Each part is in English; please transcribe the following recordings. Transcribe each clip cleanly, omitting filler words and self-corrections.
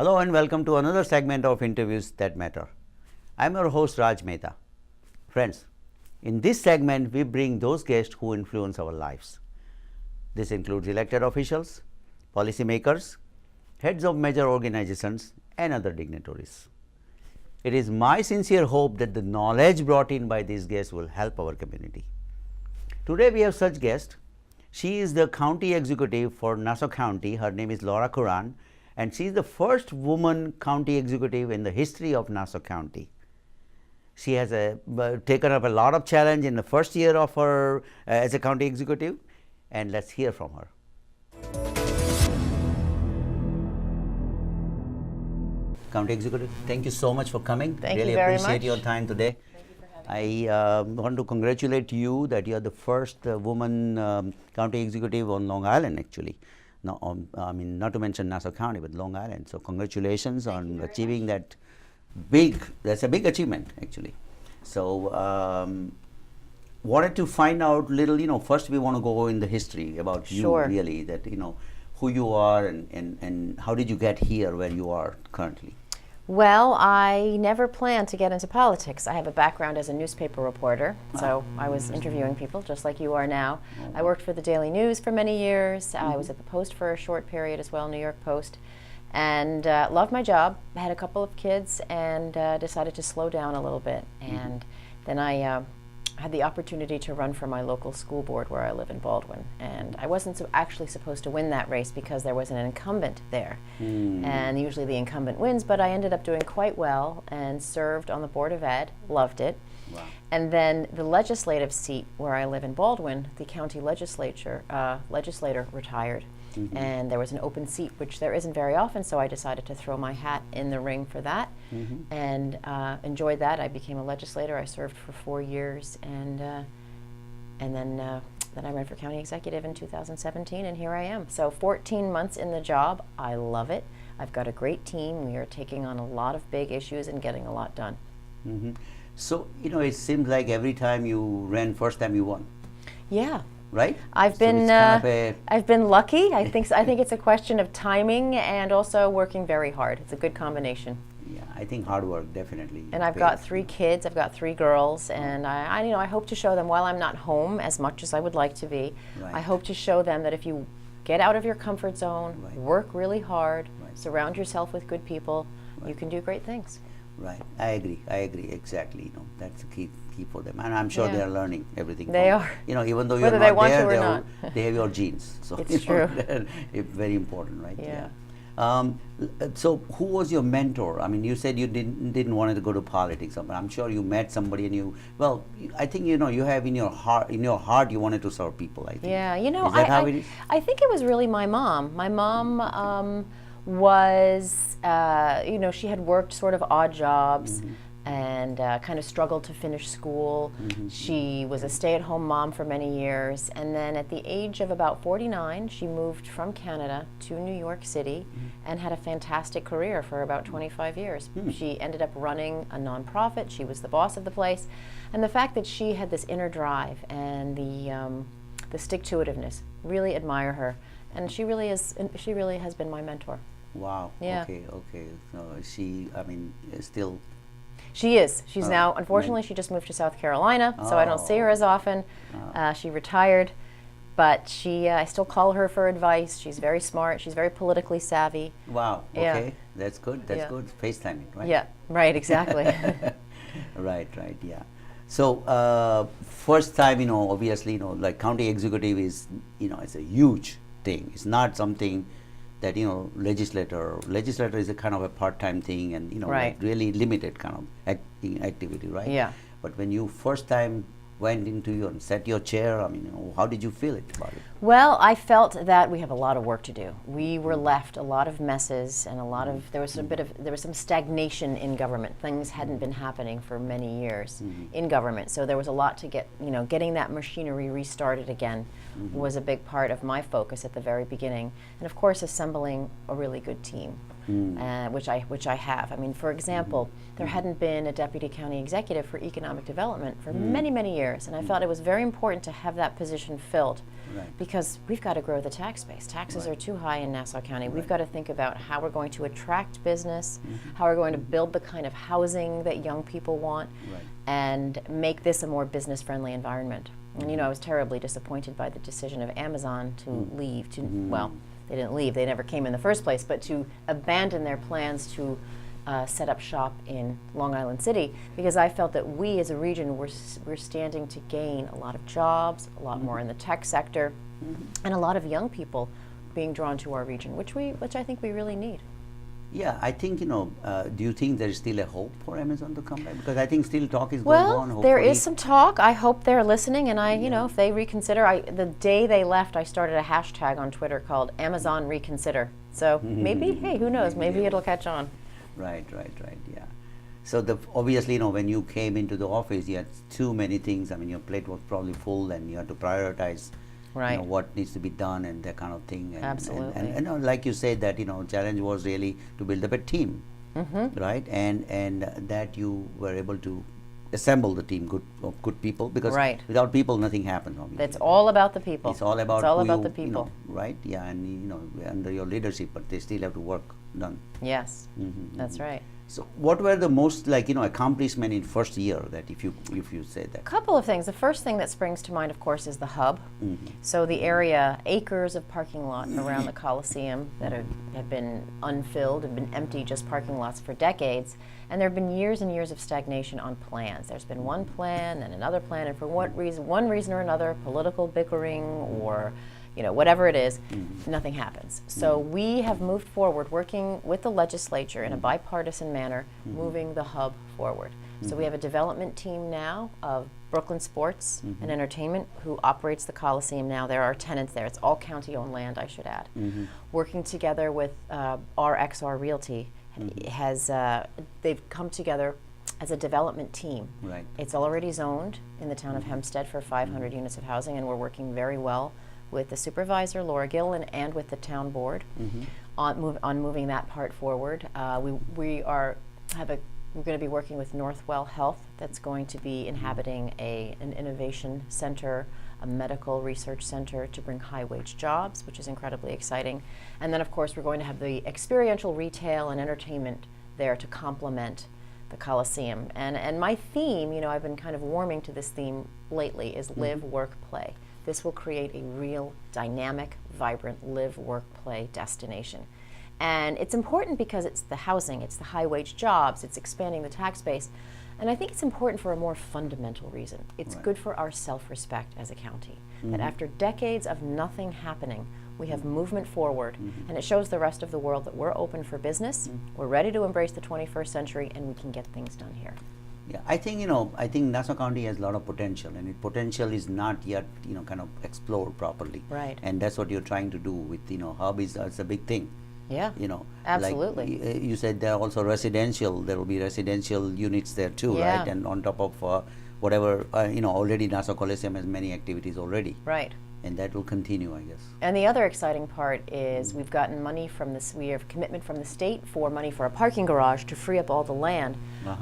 Hello and welcome to another segment of Interviews That Matter. I'm your host Raj Mehta. Friends, in this segment we bring those guests who influence our lives. This includes elected officials, policymakers, heads of major organizations and other dignitaries. It is my sincere hope that the knowledge brought in by these guests will help our community. Today we have such guest. She is the county executive for Nassau County. Her name is Curran, and she is the first woman county executive in the history of Nassau County. She has taken up a lot of challenge in the first year of her as a county executive, and let's hear from her. County executive, thank you so much for coming. Thank really you very appreciate much. your time today. I want to congratulate you that you are the first woman county executive on Long Island, actually. No, I mean, not to mention Nassau County, but Long Island. So congratulations on achieving that that's a big achievement, actually. So wanted to find out little, first we want to go in the history about you, really, that, who you are and how did you get here where you are currently? Well, I never planned to get into politics. I have a background as a newspaper reporter, so I was interviewing people just like you are now. I worked for the Daily News for many years. I was at the Post for a short period as well, New York Post, and loved my job. I had a couple of kids and decided to slow down a little bit. And then I had the opportunity to run for my local school board where I live in Baldwin. And I wasn't actually supposed to win that race because there was an incumbent there. And usually the incumbent wins, but I ended up doing quite well and served on the Board of Ed, loved it. Wow. And then the legislative seat where I live in Baldwin, the county legislator retired. And there was an open seat, which there isn't very often, so I decided to throw my hat in the ring for that, and enjoyed that. I became a legislator. I served for 4 years, and then I ran for county executive in 2017, and here I am. So 14 months in the job. I love it. I've got a great team. We are taking on a lot of big issues and getting a lot done. So, it seems like every time you ran, first time you won. Yeah. Right? I've been lucky. I think it's a question of timing and also working very hard. It's a good combination. Yeah, I think hard work definitely. And I've got 3 kids. I've got 3 girls, and I hope to show them while I'm not home as much as I would like to be. Right. I hope to show them that if you get out of your comfort zone, work really hard, surround yourself with good people, you can do great things. Right, I agree exactly. That's the key for them, and I'm sure they are learning everything. They are. Even though whether you're they not want there, to or not. they have your genes. So It's true. It's very important, right? Yeah. So who was your mentor? I mean, you said you didn't want to go to politics, but I'm sure you met somebody and I think you have in your heart you wanted to serve people. I think. Yeah, Is that how it is? I think it was really my mom. My mom was, she had worked sort of odd jobs and kind of struggled to finish school. She was a stay-at-home mom for many years, and then at the age of about 49, she moved from Canada to New York City and had a fantastic career for about 25 years. She ended up running a nonprofit. She was the boss of the place, and the fact that she had this inner drive and the stick-to-itiveness, really admire her. And she really has been my mentor. Wow. Yeah. Okay. So she, still. She is. She's now, unfortunately, she just moved to South Carolina, so I don't see her as often. She retired, but I still call her for advice. She's very smart. She's very politically savvy. Wow. Yeah. Okay. That's good. That's good. FaceTiming, right? Yeah. Right. Exactly. Right. Yeah. So first time, obviously, like county executive is, it's a huge thing. It's not something that legislator is a kind of a part-time thing, and like really limited kind of activity, right? Yeah. But when you first time went into and set your chair, how did you feel about it? Well, I felt that we have a lot of work to do. We were left a lot of messes and there was some stagnation in government. Things hadn't been happening for many years in government. So there was a lot to getting that machinery restarted again was a big part of my focus at the very beginning. And of course, assembling a really good team. which I have. I mean, for example, there hadn't been a deputy county executive for economic development for many, many years, and I felt it was very important to have that position filled. Right. Because we've got to grow the tax base. Taxes are too high in Nassau County. We've got to think about how we're going to attract business, how we're going to build the kind of housing that young people want, Right. and make this a more business-friendly environment. And you know, I was terribly disappointed by the decision of Amazon to leave. Well, they didn't leave. They never came in the first place, but to abandon their plans to set up shop in Long Island City, because I felt that we as a region we're standing to gain a lot of jobs, a lot more in the tech sector, and a lot of young people being drawn to our region, which I think we really need. Yeah, I think, do you think there is still a hope for Amazon to come back? Because I think still talk is going on. Well, there hopefully. is some talk. I hope they're listening, and if they reconsider, the day they left, I started a hashtag on Twitter called Amazon Reconsider. So maybe, hey, who knows? Maybe it'll catch on. Right, yeah. So obviously, when you came into the office, you had too many things. I mean, your plate was probably full, and you had to prioritize, Right. what needs to be done and that kind of thing. And, Absolutely. And like you said, that challenge was really to build up a team, right? And that you were able to assemble the team of good people, because Right. without people, nothing happens. Obviously. It's all about the people. It's all about It's all who about you, the people. right? Yeah, and under your leadership, but they still have to work done. Yes, that's right. So, what were the most accomplishment in first year that if you say that? A couple of things. The first thing that springs to mind, of course, is the hub. So the area, acres of parking lot around the Coliseum that have been unfilled, have been empty, just parking lots for decades. And there have been years and years of stagnation on plans. There's been one plan and another plan, and for one reason or another, political bickering or whatever it is, nothing happens. So we have moved forward, working with the legislature in a bipartisan manner, moving the hub forward. So we have a development team now of Brooklyn Sports and Entertainment, who operates the Coliseum now. There are tenants there. It's all county-owned land, I should add. Working together with RXR Realty, they've come together as a development team. Right. It's already zoned in the town of Hempstead for 500 units of housing, and we're working very well with the supervisor, Laura Gillen, and with the town board on moving that part forward. We're going to be working with Northwell Health, that's going to be inhabiting an innovation center, a medical research center to bring high-wage jobs, which is incredibly exciting. And then, of course, we're going to have the experiential retail and entertainment there to complement the Coliseum. And my theme, I've been kind of warming to this theme lately, is live, work, play. This will create a real dynamic, vibrant live, work, play destination. And it's important because it's the housing, it's the high-wage jobs, it's expanding the tax base. And I think it's important for a more fundamental reason. It's good for our self-respect as a county, that after decades of nothing happening, we have movement forward, and it shows the rest of the world that we're open for business, we're ready to embrace the 21st century, and we can get things done here. Yeah, I think Nassau County has a lot of potential, and its potential is not yet kind of explored properly. Right. And that's what you're trying to do with hub is a big thing. Yeah. Absolutely. Like you said, there are also residential. There will be residential units there too, Yeah. right? And on top of whatever already Nassau Coliseum has many activities already. Right. And that will continue, I guess. And the other exciting part is we've gotten money from this. We have a commitment from the state for money for a parking garage to free up all the land.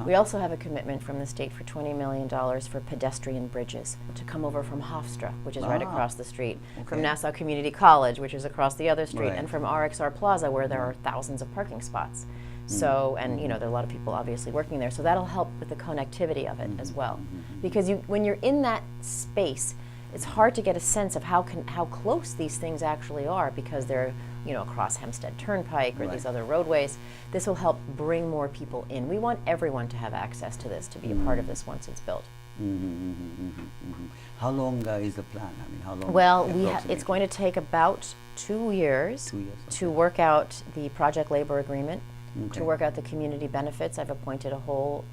We also have a commitment from the state for $20 million for pedestrian bridges to come over from Hofstra, which is right across the street, from Nassau Community College, which is across the other street, Right. and from RXR Plaza, where there are thousands of parking spots. So, and there are a lot of people obviously working there, so that'll help with the connectivity of it as well. Because when you're in that space, it's hard to get a sense of how close these things actually are, because they're across Hempstead Turnpike or these other roadways. This will help bring more people in. We want everyone to have access to this, to be a part of this once it's built. How long is the plan? I mean, how long? Well, approximately? it's going to take about 2 years, 2 years, to work out the project labor agreement, Okay. to work out the community benefits. I've appointed a whole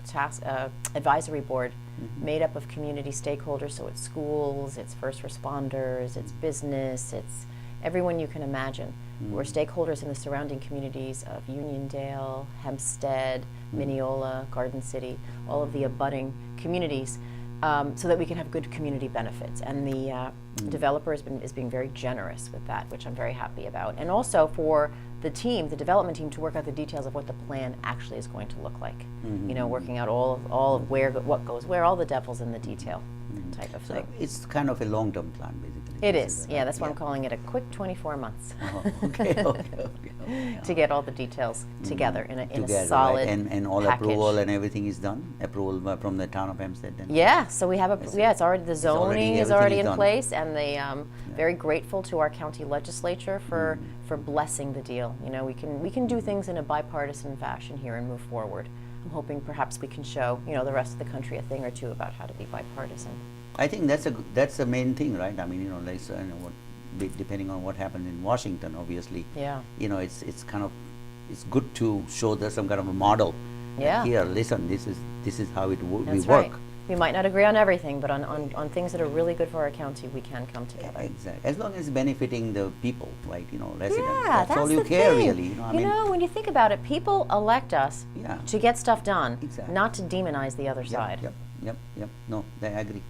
advisory board made up of community stakeholders, so it's schools, it's first responders, it's business, it's everyone you can imagine. We're stakeholders in the surrounding communities of Uniondale, Hempstead, Mineola, Garden City, all of the abutting communities, so that we can have good community benefits. And Developer is being very generous with that, which I'm very happy about. And also for the team, the development team, to work out the details of what the plan actually is going to look like. You know, working out all of what goes where, all the devil's in the detail type of thing. It's kind of a long-term plan, basically. It This is, a- yeah. That's why I'm calling it a quick 24 months Okay. to get all the details together in a Together, solid right? And all package. approval and everything is done. Approval from the town of Hempstead. Then. Yeah, so we have it's already, the zoning is everything already is in done. place, and they very grateful to our county legislature for blessing the deal. You know, we can do things in a bipartisan fashion here and move forward. I'm hoping perhaps we can show, you know, the rest of the country a thing or two about how to be bipartisan. I think that's the main thing, right? I mean, you know, like depending on what happened in Washington, obviously. Yeah. You know, it's kind of good to show there's some kind of a model. Yeah. Here, listen, this is how we That's work. right. We might not agree on everything, but on things that are really good for our county, we can come together. Exactly. As long as it's benefiting the people, right? You know, residents. Yeah, that's all you the care, thing. really. You know, I mean, when you think about it, people elect us Yeah. to get stuff done, Exactly. not to demonize the other side. Yep. No, I agree.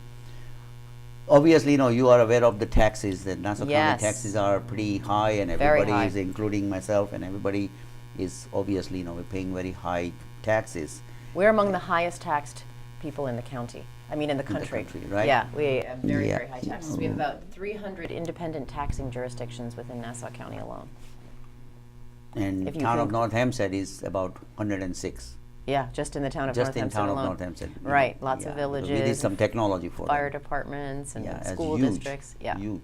Obviously, you know, you are aware of the taxes. The Nassau Yes. County taxes are pretty high, and Very everybody high. is, including myself, and everybody is obviously, you know, we're paying very high taxes. We're among the highest taxed people in the county. I mean, in the the country. country, right? Yeah, we have very, Yeah. very high taxes. We have about 300 independent taxing jurisdictions within Nassau County alone. And If you town of think- North Hempstead is about 106. Yeah, just in the town of Just North in Hempstead town of alone. North Hempstead. you know. Right, lots of Yeah, so we did villages, some technology for Fire them. departments and Yeah, that's school huge, districts. Yeah. Huge.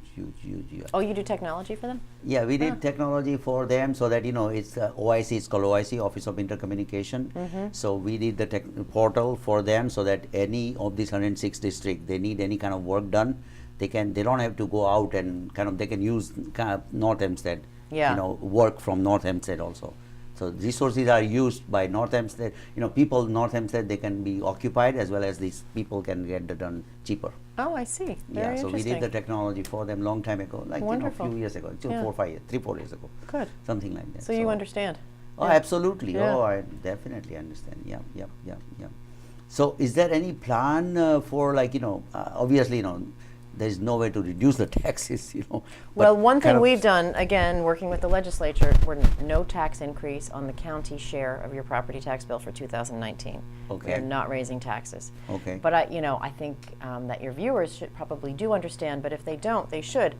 Oh, you do technology for them? Yeah, we did technology for them so that, you know, it's OIC, it's called OIC, Office of Intercommunication. So we did the portal for them so that any of these 106 districts, they need any kind of work done, they don't have to go out and they can use kind of North Hempstead, Yeah. you know, work from North Hempstead also. So resources are used by North Hempstead, you know, people North Hempstead, they can be occupied as well as these people can get it done cheaper. Oh, I see. Very Yeah, so we interesting. did the technology for them long time ago, like, you know, Wonderful. a few years ago, Yeah. 4 5 years, 3 4 years ago. Good. Something like that. So you understand? Oh, Yeah. absolutely. Yeah. Oh, I definitely understand. Yeah. So is there any plan for, like, you know, obviously, you know, there is no way to reduce the taxes, you know. Well, but one kind thing of- we've done, again, working with the legislature, we're no tax increase on the county share of your property tax bill for 2019. Okay. We're not raising taxes. Okay. But I think that your viewers should probably do understand, but if they don't, they should.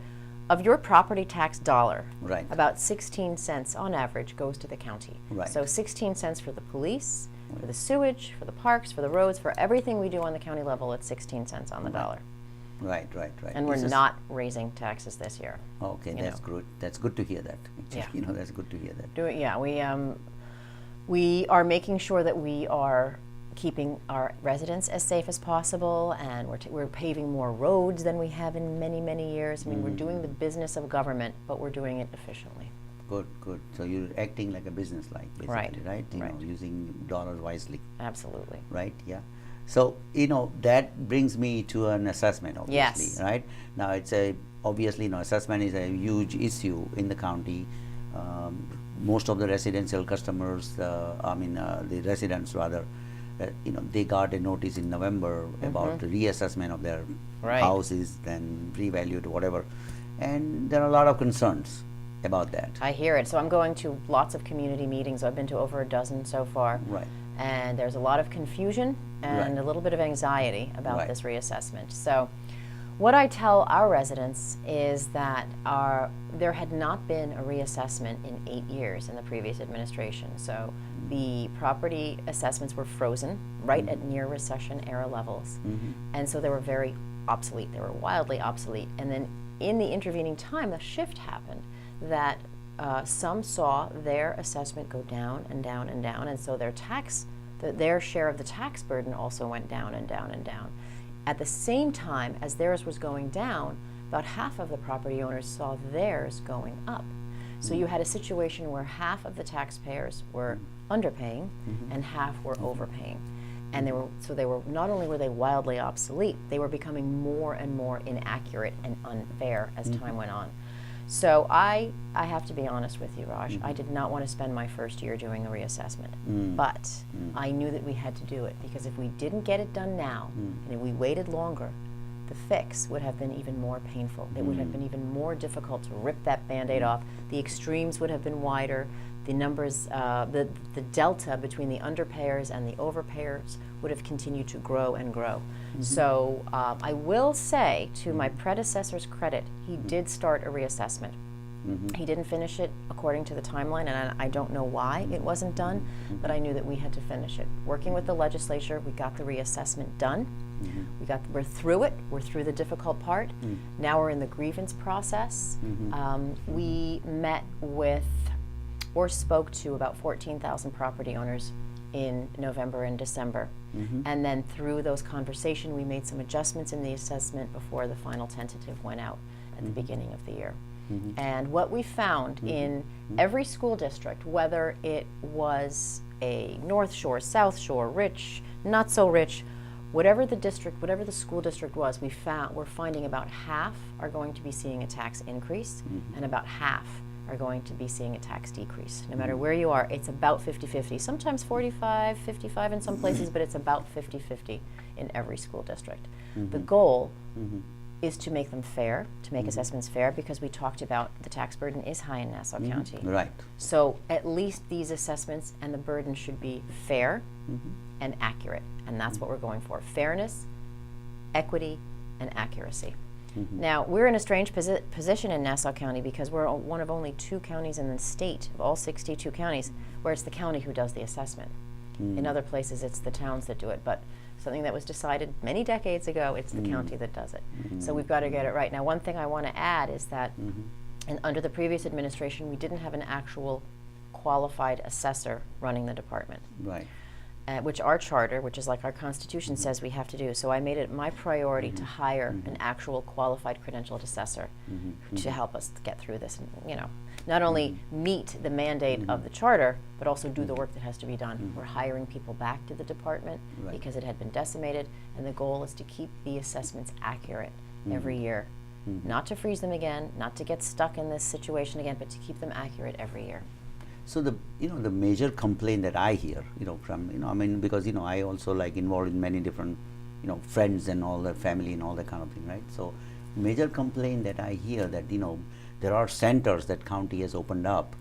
Of your property tax dollar, Right. about 16 cents on average goes to the county. Right. So 16 cents for the police, for the sewage, for the parks, for the roads, for everything we do on the county level, it's 16 cents on the dollar. Right. And we're This is- not raising taxes this year. Okay, you that's know. good. That's good to hear that. Actually, Yeah. You know, that's good to hear that. We are making sure that we are keeping our residents as safe as possible, and we're paving more roads than we have in many, many years. I mean, we're doing the business of government, but we're doing it efficiently. Good. So you're acting like a business, like, basically, Right, right? You right. know, using dollars wisely. Absolutely. Right, yeah. So, you know, that brings me to an assessment, obviously, Yes. right? Now, obviously, you know, assessment is a huge issue in the county. Most of the residential customers, the residents rather, you know, they got a notice in November about the reassessment of their Right. houses, then revalued, whatever. And there are a lot of concerns about that. I hear it. So I'm going to lots of community meetings. I've been to over a dozen so far. Right. And there's a lot of confusion and Right. a little bit of anxiety about Right. this reassessment. So what I tell our residents is that there had not been a reassessment in 8 years in the previous administration. So the property assessments were frozen right at near recession era levels. And so they were very obsolete. They were wildly obsolete. And then in the intervening time, the shift happened that some saw their assessment go down and down and down, and so their share of the tax burden also went down and down and down. At the same time as theirs was going down, about half of the property owners saw theirs going up. So you had a situation where half of the taxpayers were underpaying and half were overpaying. And they were not only were they wildly obsolete, they were becoming more and more inaccurate and unfair as time went on. So I have to be honest with you, Raj. I did not want to spend my first year doing a reassessment, but I knew that we had to do it, because if we didn't get it done now and we waited longer, the fix would have been even more painful. It would have been even more difficult to rip that Band-Aid off. The extremes would have been wider. The numbers, the delta between the underpayers and the overpayers would have continued to grow and grow. So I will say, to my predecessor's credit, he did start a reassessment. He didn't finish it according to the timeline, and I don't know why it wasn't done, but I knew that we had to finish it. Working with the legislature, we got the reassessment done. We're through it. We're through the difficult part. Now we're in the grievance process. We met with or spoke to about 14,000 property owners in November and December. And then through those conversations, we made some adjustments in the assessment before the final tentative went out at the beginning of the year. And what we found in every school district, whether it was a North Shore, South Shore, rich, not so rich, whatever the district, whatever the school district was, we're finding about half are going to be seeing a tax increase, and about half are going to be seeing a tax decrease. No matter where you are, it's about 50-50. Sometimes 45, 55 in some places, but it's about 50-50 in every school district. The goal is to make them fair, to make assessments fair, because we talked about the tax burden is high in Nassau County. Right. So at least these assessments and the burden should be fair and accurate, and that's what we're going for: fairness, equity, and accuracy. Now, we're in a strange position in Nassau County because we're one of only 2 counties in the state, of all 62 counties, where it's the county who does the assessment. In other places, it's the towns that do it, but something that was decided many decades ago, it's the county that does it. So we've got to get it right. Now, one thing I want to add is that under the previous administration, we didn't have an actual qualified assessor running the department. Right. Which our charter, which is like our Constitution, says we have to do. So I made it my priority to hire an actual qualified credentialed assessor to help us get through this, and not only meet the mandate of the charter, but also do the work that has to be done. We're hiring people back to the department because it had been decimated, and the goal is to keep the assessments accurate every year. Not to freeze them again, not to get stuck in this situation again, but to keep them accurate every year. So the the major complaint that I hear from I mean, because I also like involved in many different friends and all the family and all that kind of thing, right? So major complaint that I hear that there are centers that county has opened up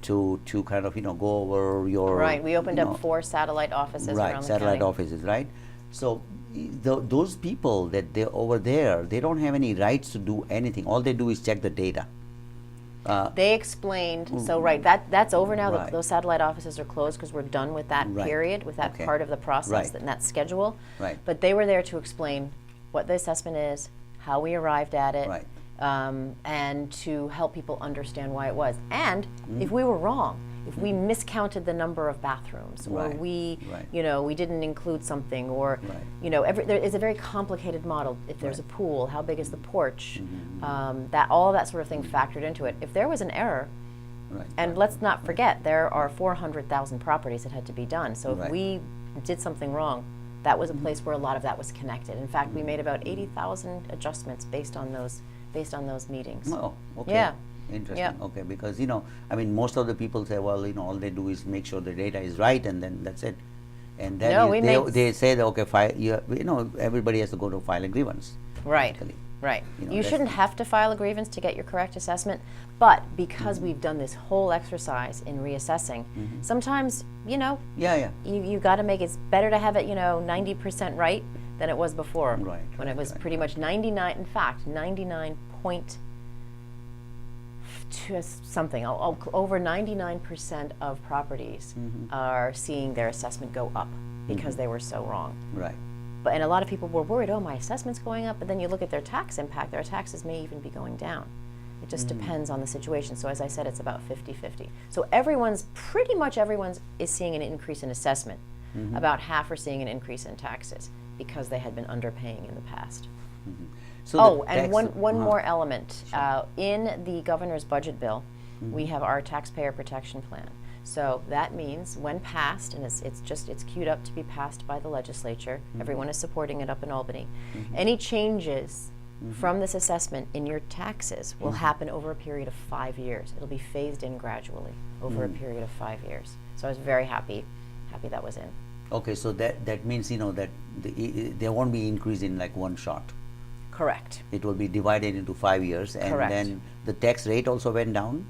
to kind of go over your right. We opened up 4 satellite offices around the county. Satellite offices, right? So those people that they're over there, they don't have any rights to do anything. All they do is check the data. They explained, so that's over now. Those satellite offices are closed because we're done with that period, with that part of the process and that schedule. Right. But they were there to explain what the assessment is, how we arrived at it, and to help people understand why it was. And if we were wrong, if we miscounted the number of bathrooms, or we, we didn't include something, or, there is a very complicated model. If there's a pool, how big is the porch? All that sort of thing factored into it. If there was an error, and let's not forget, there are 400,000 properties that had to be done. So if we did something wrong, that was a place where a lot of that was connected. In fact, we made about 80,000 adjustments based on those meetings. Oh, okay. Yeah. Interesting. Yeah. Okay, because I mean, most of the people say, well, all they do is make sure the data is right, and then that's it. And then they say that everybody has to go to file a grievance. Right. Basically. Right. You shouldn't have to file a grievance to get your correct assessment, but because we've done this whole exercise in reassessing, sometimes you got to make it's better to have it 90% right than it was before, when it was pretty much 99. In fact, 99 point to something over 99% of properties are seeing their assessment go up because they were so wrong. Right. And a lot of people were worried, my assessment's going up, but then you look at their tax impact, their taxes may even be going down. It just depends on the situation. So as I said, it's about 50-50. So pretty much everyone is seeing an increase in assessment. About half are seeing an increase in taxes because they had been underpaying in the past. So and one more element. In the governor's budget bill, we have our taxpayer protection plan. So that means when passed, and it's queued up to be passed by the legislature, everyone is supporting it up in Albany, any changes from this assessment in your taxes will happen over a period of 5 years. It'll be phased in gradually over a period of 5 years. So I was very happy that was in. Okay, so that means that there won't be increase in like one shot. Correct. It will be divided into 5 years, and Correct. then the tax rate also went down.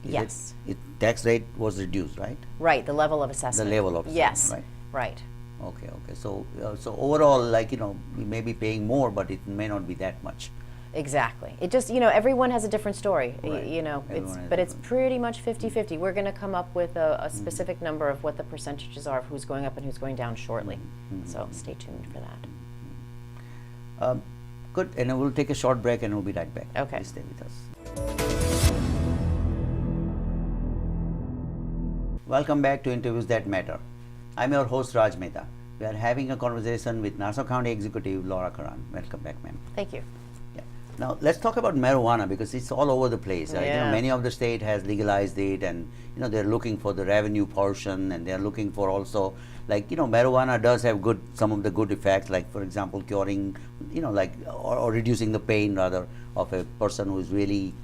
Yes. Tax rate was reduced, right? Right, the level of assessment. The level of Yes. assessment, Right. Okay, okay. So overall, like, we may be paying more, but it may not be that much. Exactly. It just, everyone has a different story. Right. It's Everyone has but it's different. pretty much 50-50. We're going to come up with a specific number of what the percentages are of who's going up and who's going down shortly. So stay tuned for that. Good, and we'll take a short break and we'll be right back. Okay. Please stay with us. Welcome back to Interviews That Matter. I'm your host Raj Mehta. We are having a conversation with Nassau County Executive Laura Curran. Welcome back, ma'am. Thank you. Yeah. Now let's talk about marijuana because it's all over the place. Right? Yeah. Many of the state has legalized it, and they're looking for the revenue portion, and they're looking for also marijuana does have some of the good effects, like for example curing, or reducing the pain rather of a person who is really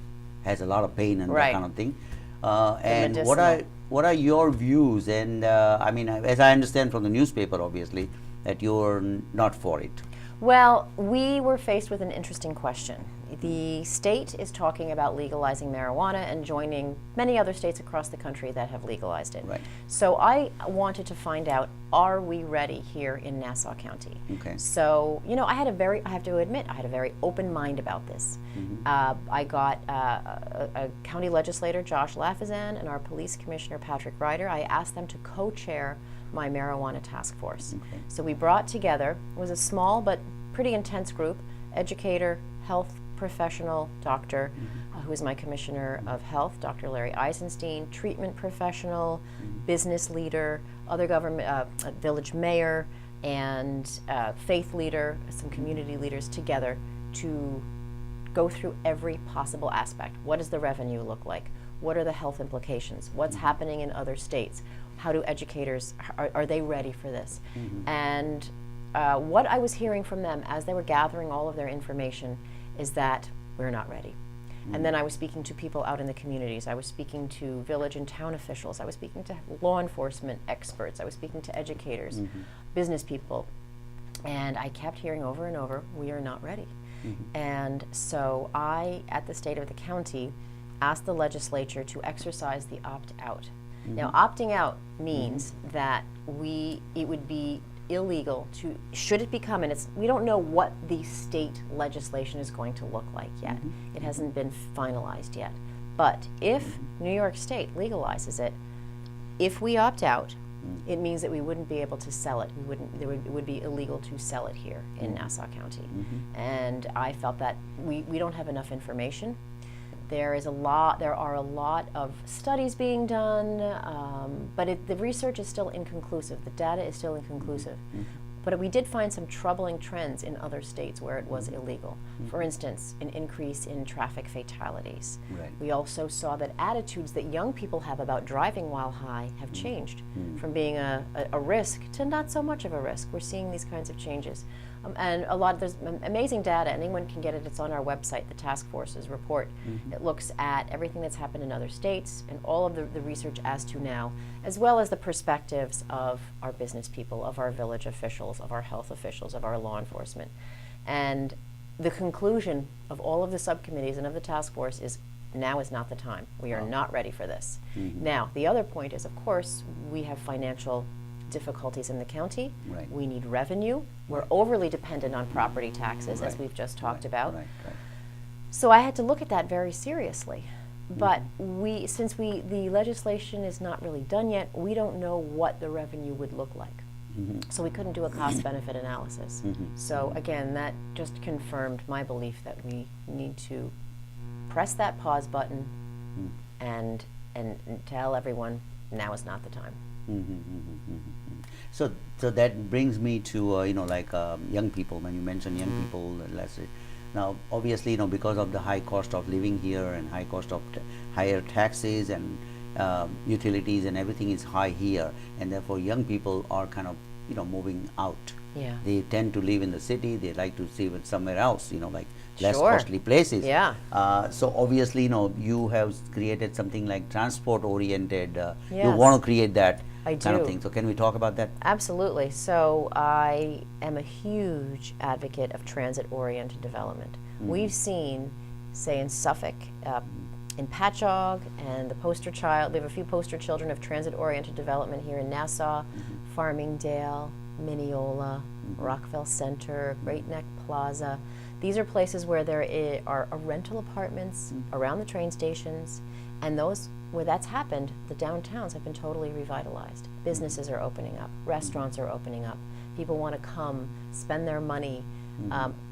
has a lot of pain and Right. that kind of thing. And medicinal. what are your views? And as I understand from the newspaper, obviously, that you're not for it. Well, we were faced with an interesting question. The state is talking about legalizing marijuana and joining many other states across the country that have legalized it. Right. So I wanted to find out, are we ready here in Nassau County? Okay. So, I have to admit, I had a very open mind about this. I got a county legislator, Josh Lafazan, and our police commissioner, Patrick Ryder. I asked them to co-chair my marijuana task force. Okay. So we brought together, it was a small but pretty intense group, educator, health professional, doctor, who is my commissioner of health, Dr. Larry Eisenstein, treatment professional, business leader, other government, village mayor, and faith leader, some community leaders together to go through every possible aspect. What does the revenue look like? What are the health implications? What's happening in other states? How do educators, are they ready for this? And what I was hearing from them as they were gathering all of their information is that we're not ready. And then I was speaking to people out in the communities. I was speaking to village and town officials. I was speaking to law enforcement experts. I was speaking to educators, business people. And I kept hearing over and over, we are not ready. And so I, at the state of the county, asked the legislature to exercise the opt-out. Now, opting out means that it would be illegal to, should it become, and we don't know what the state legislation is going to look like yet. It hasn't been finalized yet. But if New York State legalizes it, if we opt out, it means that we wouldn't be able to sell it. It would be illegal to sell it here in Nassau County. And I felt that we don't have enough information. There are a lot of studies being done, but the research is still inconclusive. The data is still inconclusive. But we did find some troubling trends in other states where it was illegal. For instance, an increase in traffic fatalities. Right. We also saw that attitudes that young people have about driving while high have changed from being a risk to not so much of a risk. We're seeing these kinds of changes. And there's amazing data. Anyone can get it. It's on our website, the task force's report. It looks at everything that's happened in other states and all of the research as to now, as well as the perspectives of our business people, of our village officials, of our health officials, of our law enforcement. And the conclusion of all of the subcommittees and of the task force is now is not the time. We are not ready for this. Now, the other point is, of course, we have financial difficulties in the county. Right. We need revenue. We're overly dependent on property taxes, as we've just talked about. Right. So I had to look at that very seriously. But since the legislation is not really done yet, we don't know what the revenue would look like. So we couldn't do a cost-benefit analysis. So again, that just confirmed my belief that we need to press that pause button and tell everyone now is not the time. So that brings me to young people. When you mention young people, let's say, now obviously because of the high cost of living here and high cost of higher taxes and utilities and everything is high here, and therefore young people are kind of moving out. Yeah. They tend to live in the city. They like to see it somewhere else, like less Sure. costly places. Yeah. So obviously, you have created something like transport oriented. You Yes. want to create that. I kind of do. thing. So can we talk about that? Absolutely. So I am a huge advocate of transit-oriented development. We've seen, say in Suffolk, in Patchogue, and the poster child, we have a few poster children of transit-oriented development here in Nassau, Farmingdale, Mineola, Rockville Center, Great Neck Plaza. These are places where there are rental apartments around the train stations, and those where that's happened, the downtowns have been totally revitalized. Businesses are opening up, restaurants are opening up. People want to come spend their money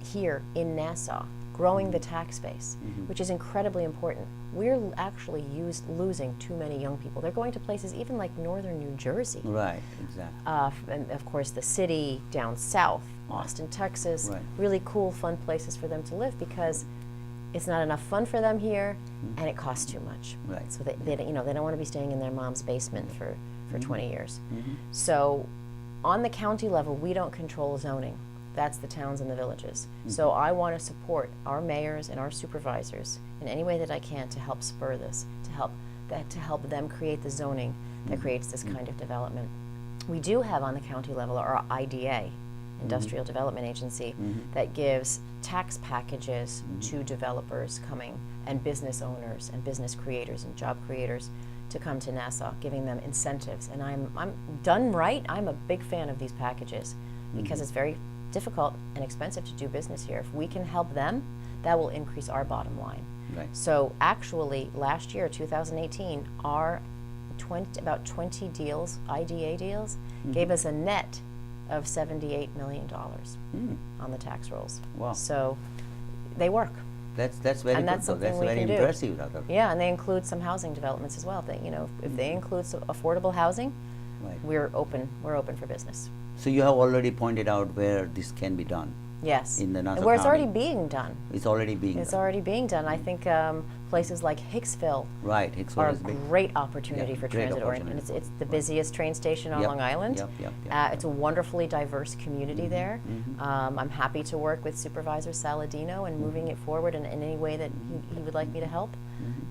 here in Nassau, growing the tax base, which is incredibly important. We're actually losing too many young people. They're going to places even like northern New Jersey. Right, exactly. And of course the city down south, Austin, Texas, Right. really cool, fun places for them to live because it's not enough fun for them here, and it costs too much. Right. So they don't want to be staying in their mom's basement for 20 years. So on the county level, we don't control zoning. That's the towns and the villages. So I want to support our mayors and our supervisors in any way that I can to help spur this, to help them create the zoning that creates this kind of development. We do have on the county level our IDA, Industrial Development Agency, that gives tax packages to developers coming, and business owners and business creators and job creators to come to Nassau, giving them incentives. And I'm done right, I'm a big fan of these packages because it's very difficult and expensive to do business here. If we can help them, that will increase our bottom line. Right. So actually, last year, 2018, our about 20 deals, IDA deals, gave us a net of $78 million on the tax rolls. Wow. So they work. That's very And good. that's Though. something That's we very can do. impressive, rather. Yeah, and they include some housing developments as well. If they include affordable housing, Right. we're open for business. So you have already pointed out where this can be done. Yes. In the Nassau and where it's County. already being done. It's already being It's done. already being done. I think places like Hicksville Right, Hicksville are a is big. great opportunity Yeah, for great transit oriented. opportunity. It's the busiest train station on Yep, Long Island. yep. It's a wonderfully diverse community there. I'm happy to work with Supervisor Saladino and moving it forward in any way that he would like me to help.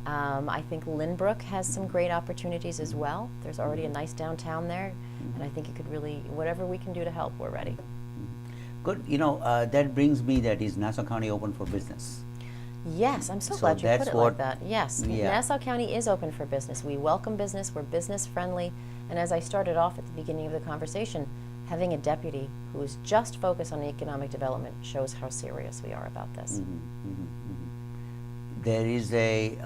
I think Lynbrook has some great opportunities as well. There's already a nice downtown there, and I think it could really, whatever we can do to help, we're ready. Good. That brings me that is Nassau County open for business. Yes, I'm so So glad you that's put it what- like that. Yes, Yeah. Nassau County is open for business. We welcome business, we're business friendly, and as I started off at the beginning of the conversation, having a deputy who is just focused on economic development shows how serious we are about this. There is a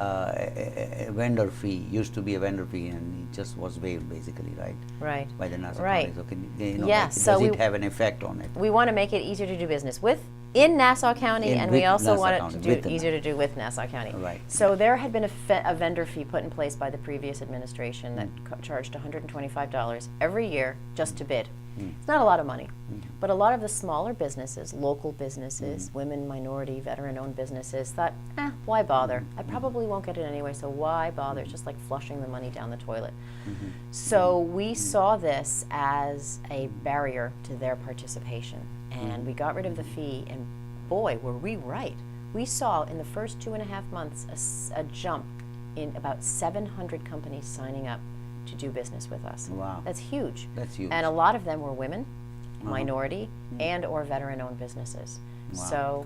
vendor fee, used to be a vendor fee, and it just was waived basically, right? Right. By the Nassau Right. County. So can Yes, does so it we- have an effect on it? We want to make it easier to do business in Nassau County, and we with also Nassau want it County, to do with it the easier to do with Nassau County. Right, So yeah. there had been a vendor fee put in place by the previous administration that charged $125 every year just to bid. It's not a lot of money, but a lot of the smaller businesses, local businesses, women, minority, veteran-owned businesses thought, why bother? I probably won't get it anyway, so why bother? It's just like flushing the money down the toilet. So we saw this as a barrier to their participation, and we got rid of the fee, and boy, were we right. We saw in the first 2.5 months a jump in about 700 companies signing up to do business with us. Wow. That's huge. That's huge. And a lot of them were women, minority, and or veteran-owned businesses. Wow. So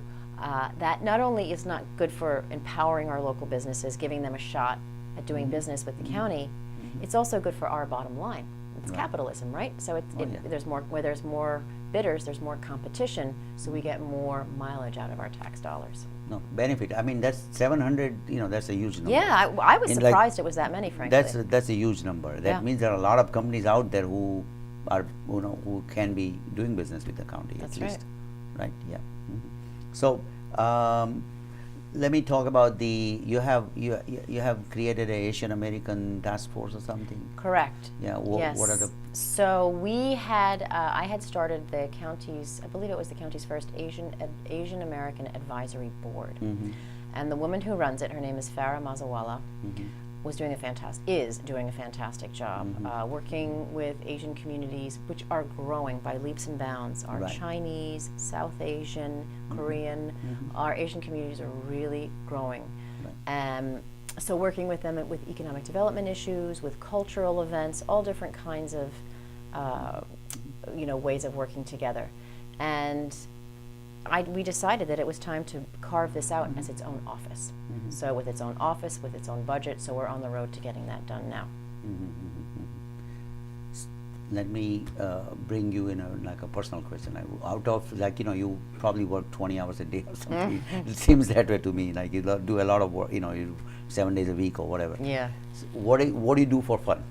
that not only is not good for empowering our local businesses, giving them a shot at doing business with the county, it's also good for our bottom line. It's capitalism, right? So Yeah. where there's more bidders, there's more competition, so we get more mileage out of our tax dollars. No benefit. I mean, that's 700. That's a huge number. Yeah, I was In like- surprised it was that many, frankly. That's a huge number. That Yeah. means there are a lot of companies out there who are who can be doing business with the county. That's at least. Right. Yeah. So let me talk about you have created a Asian American task force or something. Correct. Yeah. Yes. What are the So we had, I had started the county's, I believe it was the county's first Asian American Advisory Board. And the woman who runs it, her name is Farah Mazawala, is doing a fantastic job working with Asian communities, which are growing by leaps and bounds. Our Right. Chinese, South Asian, Korean, our Asian communities are really growing. Right. So working with them with economic development issues, with cultural events, all different kinds of ways of working together. And we decided that it was time to carve this out as its own office. So with its own office, with its own budget, so we're on the road to getting that done now. Let me bring you in like a personal question. Out of you probably work 20 hours a day or something. It seems that way to me. Like you do a lot of work. You do 7 days a week or whatever. Yeah. So what do you do for fun?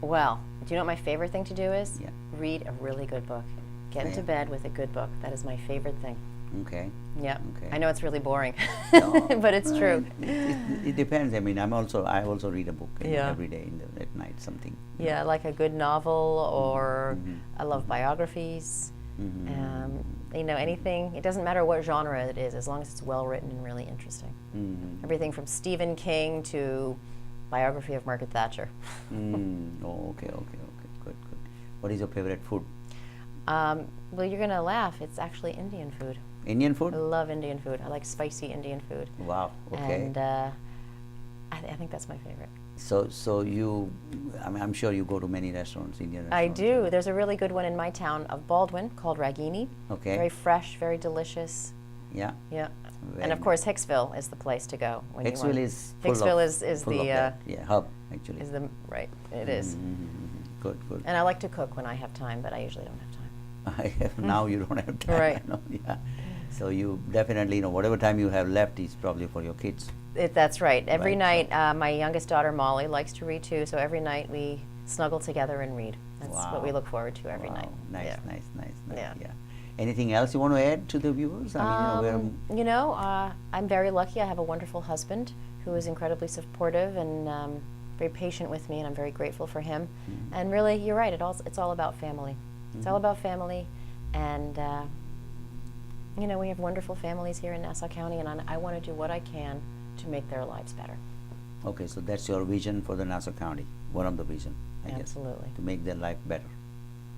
Well, do you know what my favorite thing to do is? Yeah. Read a really good book. Get into bed with a good book. That is my favorite thing. Okay. Yeah. Okay. I know it's really boring, No, but it's true. It depends. I mean, I also read a book Yeah. every day at night something. Yeah, like a good novel, or I love biographies. Anything. It doesn't matter what genre it is, as long as it's well written and really interesting. Everything from Stephen King to biography of Margaret Thatcher. Oh, okay. Good. What is your favorite food? Well, you're gonna laugh. It's actually Indian food. Indian food? I love Indian food. I like spicy Indian food. Wow. Okay. And I think that's my favorite. So you, I'm sure you go to many restaurants, Indian I restaurants. do. There's a really good one in my town of Baldwin called Ragini. Okay. Very fresh, very delicious. Yeah. Yeah. Very And of nice. course, Hicksville is the place to go when you Hicksville want. is full Hicksville of, is full the of that. Hub actually. is the right. It is. Good. And I like to cook when I have time, but I usually don't have time. Now you don't have time. Right. Yeah. So you definitely whatever time you have left is probably for your kids. That's right. Every Right. night, my youngest daughter Molly likes to read too. So every night we snuggle together and read. That's what we Wow. look forward to every night. Nice, Yeah. nice. Yeah. Anything else you want to add to the viewers? I'm very lucky. I have a wonderful husband who is incredibly supportive and very patient with me, and I'm very grateful for him. And really, you're right. It's all about family. It's all about family, and we have wonderful families here in Nassau County, and I want to do what I can to make their lives better. Okay, so that's your vision for the Nassau County. One of the vision, I guess. Absolutely. To make their life better.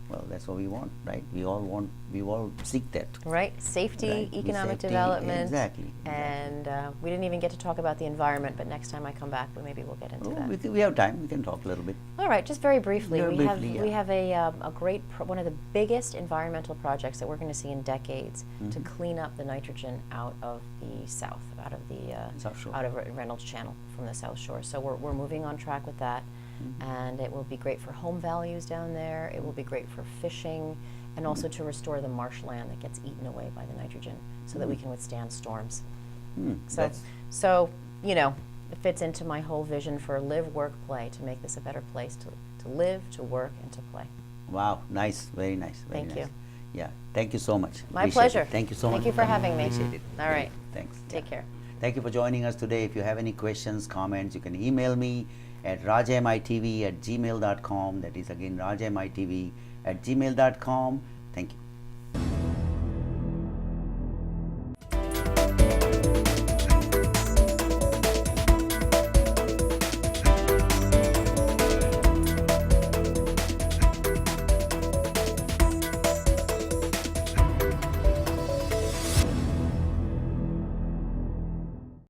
Well, that's what we want, right? We all seek that. Right? Safety, Right. economic Safety, development. exactly. And we didn't even get to talk about the environment, but next time I come back, maybe we'll get into that. We have time. We can talk a little bit. All right, just very briefly, Very briefly, we yeah. have a great one of the biggest environmental projects that we're going to see in decades to clean up the nitrogen out of the south, out of the South Shore. out of Reynolds Channel from the South Shore. So we're moving on track with that, and it will be great for home values down there. It will be great for fishing, and also to restore the marshland that gets eaten away by the nitrogen, so that we can withstand storms. That's- So it fits into my whole vision for live, work, play, to make this a better place to live, to work, and to play. Wow, nice, very nice. Very Thank nice. you. Yeah, thank you so much. My Appreciate pleasure. it. Thank you so much. Thank you for coming. having me. Appreciate it. All right. Thanks. Take Yeah. care. Thank you for joining us today. If you have any questions, comments, you can email me at rajmitv@gmail.com. That is again rajmitv@gmail.com. Thank you.